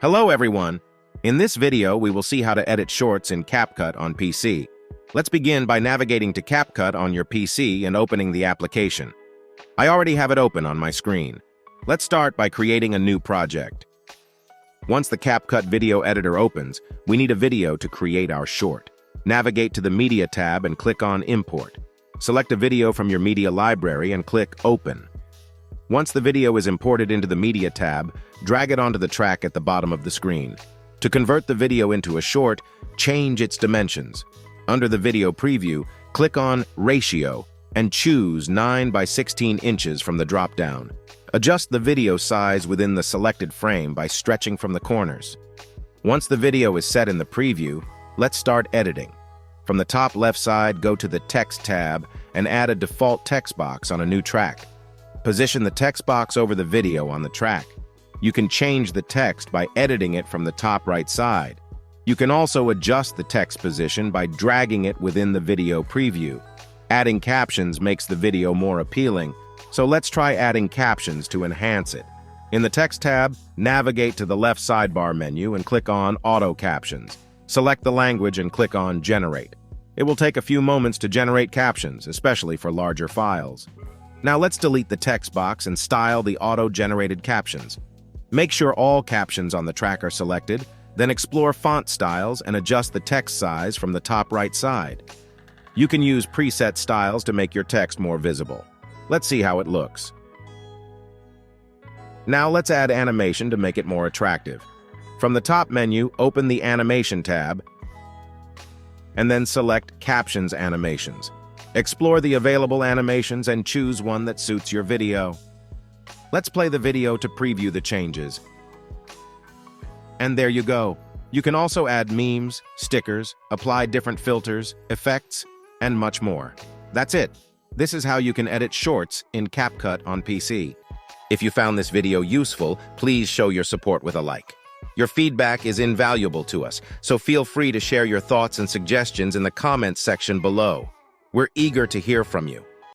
Hello everyone! In this video, we will see how to edit shorts in CapCut on PC. Let's begin by navigating to CapCut on your PC and opening the application. I already have it open on my screen. Let's start by creating a new project. Once the CapCut video editor opens, we need a video to create our short. Navigate to the Media tab and click on Import. Select a video from your media library and click Open. Once the video is imported into the Media tab, drag it onto the track at the bottom of the screen. To convert the video into a short, change its dimensions. Under the video preview, click on Ratio and choose 9 by 16 inches from the drop-down. Adjust the video size within the selected frame by stretching from the corners. Once the video is set in the preview, let's start editing. From the top left side, go to the Text tab and add a default text box on a new track. Position the text box over the video on the track. You can change the text by editing it from the top right side. You can also adjust the text position by dragging it within the video preview. Adding captions makes the video more appealing, so let's try adding captions to enhance it. In the Text tab, navigate to the left sidebar menu and click on Auto Captions. Select the language and click on Generate. It will take a few moments to generate captions, especially for larger files. Now let's delete the text box and style the auto-generated captions. Make sure all captions on the track are selected, then explore font styles and adjust the text size from the top right side. You can use preset styles to make your text more visible. Let's see how it looks. Now let's add animation to make it more attractive. From the top menu, open the Animation tab and then select Captions Animations. Explore the available animations and choose one that suits your video. Let's play the video to preview the changes. And there you go. You can also add memes, stickers, apply different filters, effects, and much more. That's it. This is how you can edit shorts in CapCut on PC. If you found this video useful, please show your support with a like. Your feedback is invaluable to us, so feel free to share your thoughts and suggestions in the comments section below. We're eager to hear from you.